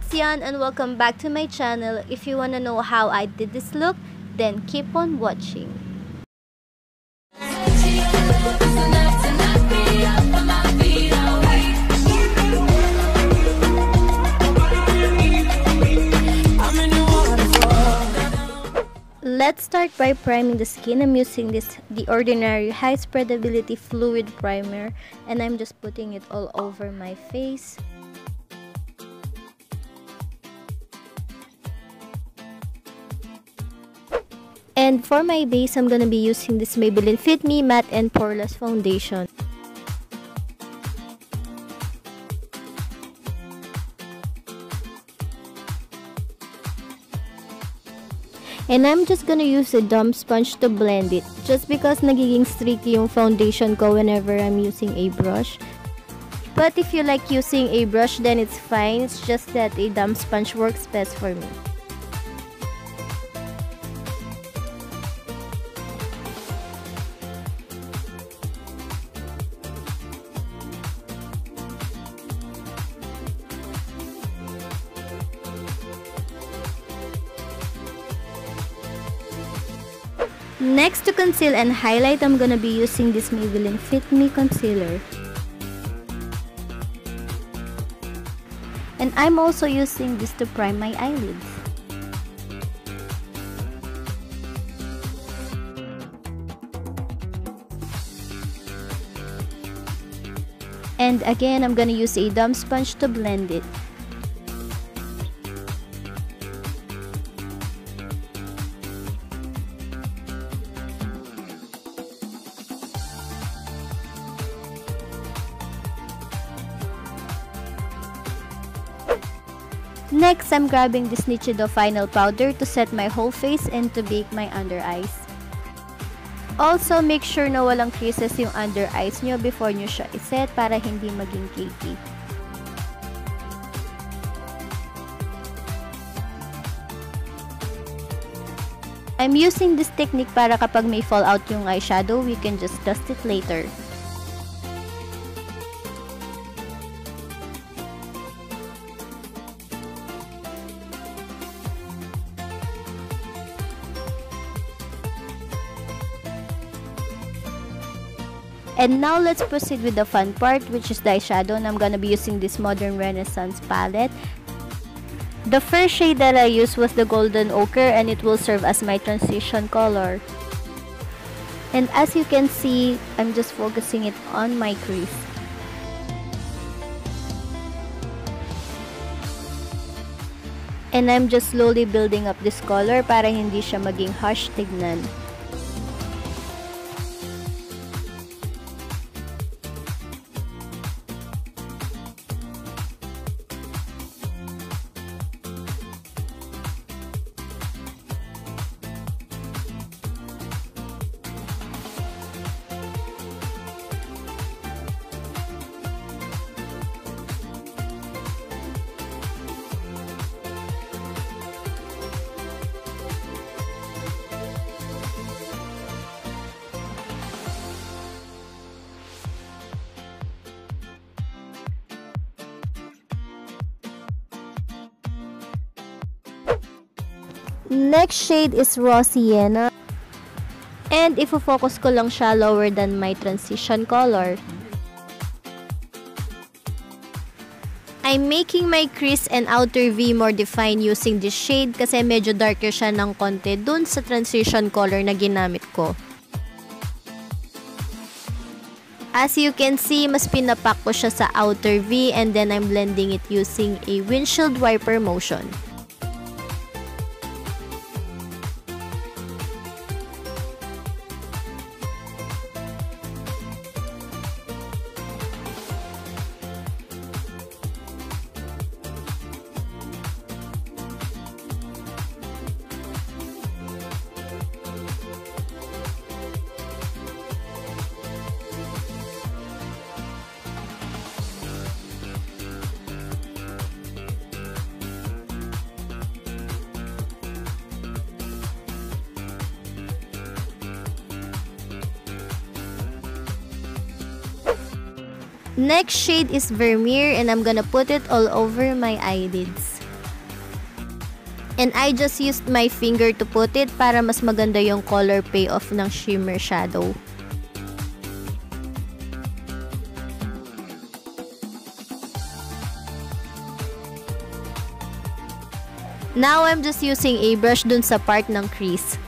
it's Yhann and welcome back to my channel. If you wanna know how I did this look, then keep on watching. Let's start by priming the skin. I'm using the ordinary High-Spreadability Fluid Primer, and I'm just putting it all over my face. And for my base, I'm gonna be using this Maybelline Fit Me Matte and Poreless Foundation. And I'm just gonna use a dump sponge to blend it, just because nagiging streaky yung foundation ko whenever I'm using a brush. But if you like using a brush, then it's fine. It's just that a dump sponge works best for me. Next, to conceal and highlight, I'm gonna be using this Maybelline Fit Me Concealer. And I'm also using this to prime my eyelids. And again, I'm gonna use a dump sponge to blend it. Next, I'm grabbing this Nichido final powder to set my whole face and to bake my under eyes. Also, make sure na walang creases yung under eyes nyo before nyo siya iset para hindi maging cakey. I'm using this technique para kapag may fallout yung eyeshadow, we can just dust it later. And now let's proceed with the fun part, which is the eyeshadow, and I'm gonna be using this Modern Renaissance palette. The first shade that I used was the Golden Ochre, and it will serve as my transition color. And as you can see, I'm just focusing it on my crease. And I'm just slowly building up this color para hindi siya maging harsh tignan. Next shade is Raw Sienna, and ifo-focus ko lang siya lower than my transition color. I'm making my crease and outer V more defined using this shade kasi medyo darker siya ng konti dun sa transition color na ginamit ko. As you can see, mas pinapak ko siya sa outer V, and then I'm blending it using a windshield wiper motion. Next shade is Vermeer, and I'm gonna put it all over my eyelids. And I just used my finger to put it para mas maganda yung color payoff ng shimmer shadow. Now, I'm just using a brush dun sa part ng crease.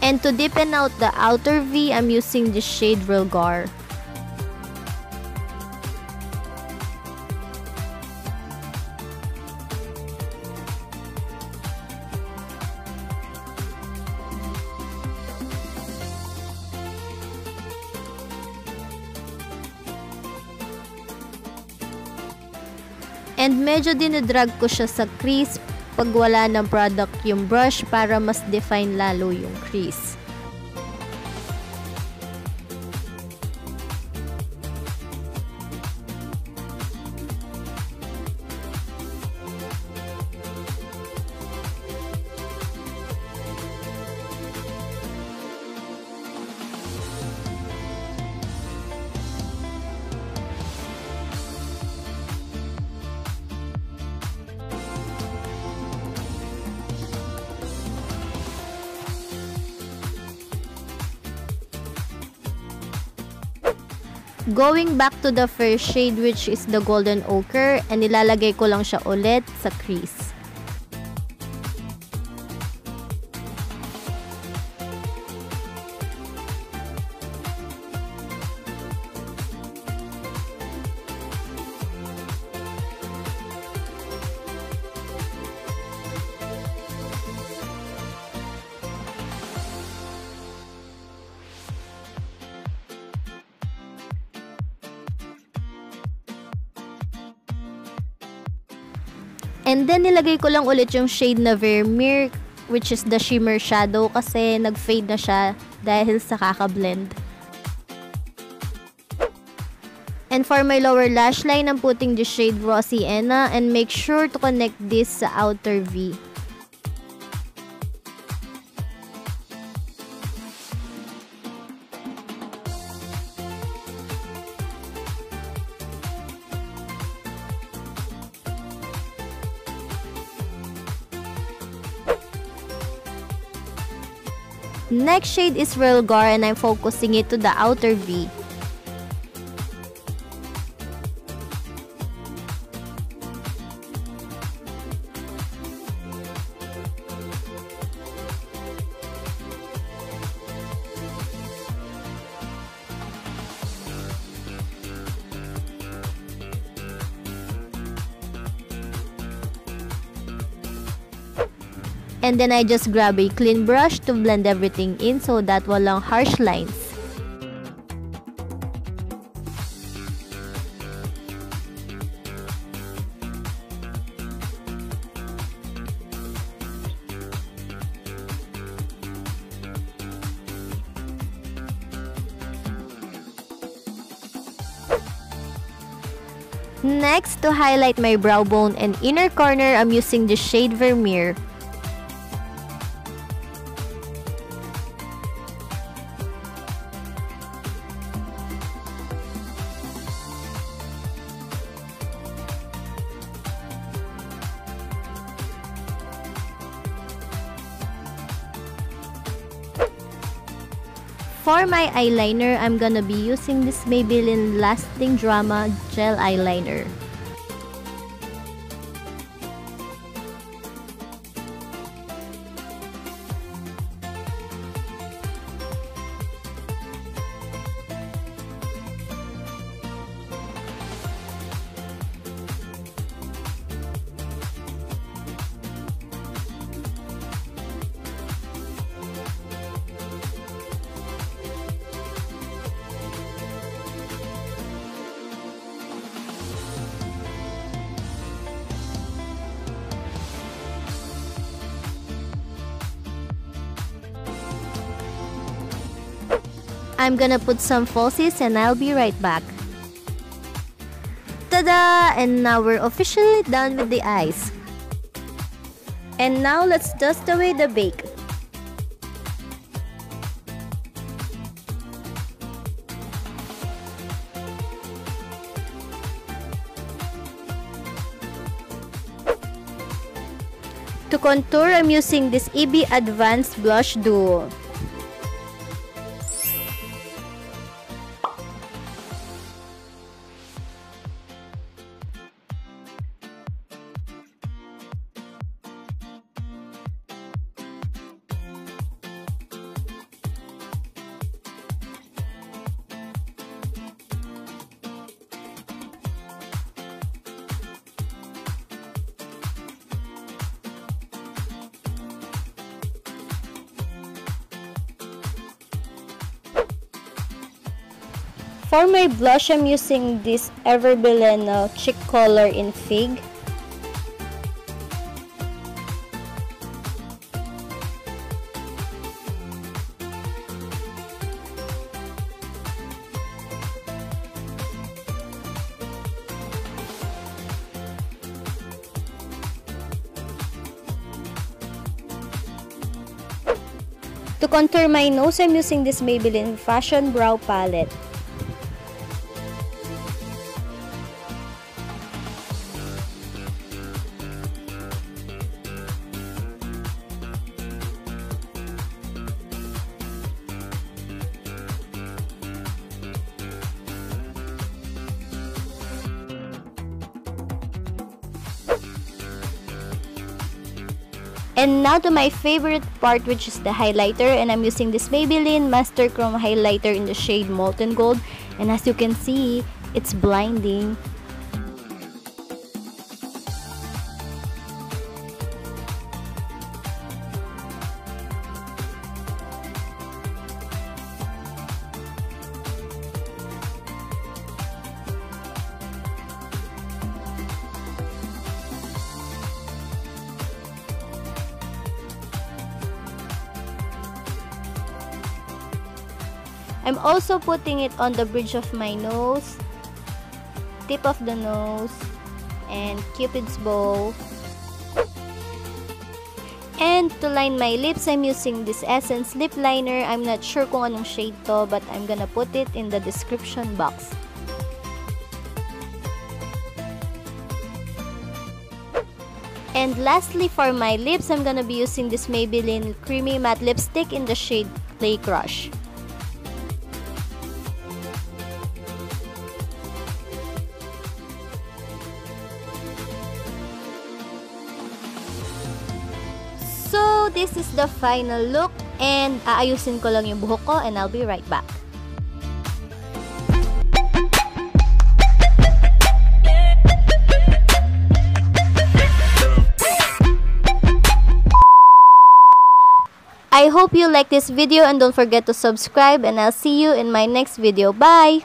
And to deepen out the outer V, I'm using the shade Vulgar. And medyo dinidrag ko siya sa crease pag wala ng product yung brush para mas define lalo yung crease. Going back to the first shade, which is the golden ochre, and nilalagay ko lang siya ulit sa crease. And then, nilagay ko lang ulit yung shade na Vermeer, which is the shimmer shadow, kasi nag-fade na siya dahil sa kaka-blend. And for my lower lash line, I'm putting the shade Raw Sienna, and make sure to connect this sa outer V. Next shade is Vulgar, and I'm focusing it to the outer V. And then I just grab a clean brush to blend everything in so that walang harsh lines. Next, to highlight my brow bone and inner corner, I'm using the shade Vermeer. For my eyeliner, I'm gonna be using this Maybelline Lasting Drama Gel Eyeliner. I'm gonna put some falsies and I'll be right back. Tada! And now we're officially done with the eyes. And now let's dust away the bake. To contour, I'm using this EB Advanced Blush Duo. For my blush, I'm using this Everbileno Cheek Color in Fig. To contour my nose, I'm using this Maybelline Fashion Brow Palette. And now to my favorite part, which is the highlighter, and I'm using this Maybelline Master Chrome highlighter in the shade Molten Gold, and as you can see, it's blinding. I'm also putting it on the bridge of my nose, tip of the nose, and Cupid's bow. And to line my lips, I'm using this Essence lip liner. I'm not sure kung anong shade to, but I'm gonna put it in the description box. And lastly, for my lips, I'm gonna be using this Maybelline Creamy Matte Lipstick in the shade Play Crush. So, this is the final look, and aayusin ko lang yung buhok ko, and I'll be right back. I hope you like this video, and don't forget to subscribe, and I'll see you in my next video. Bye!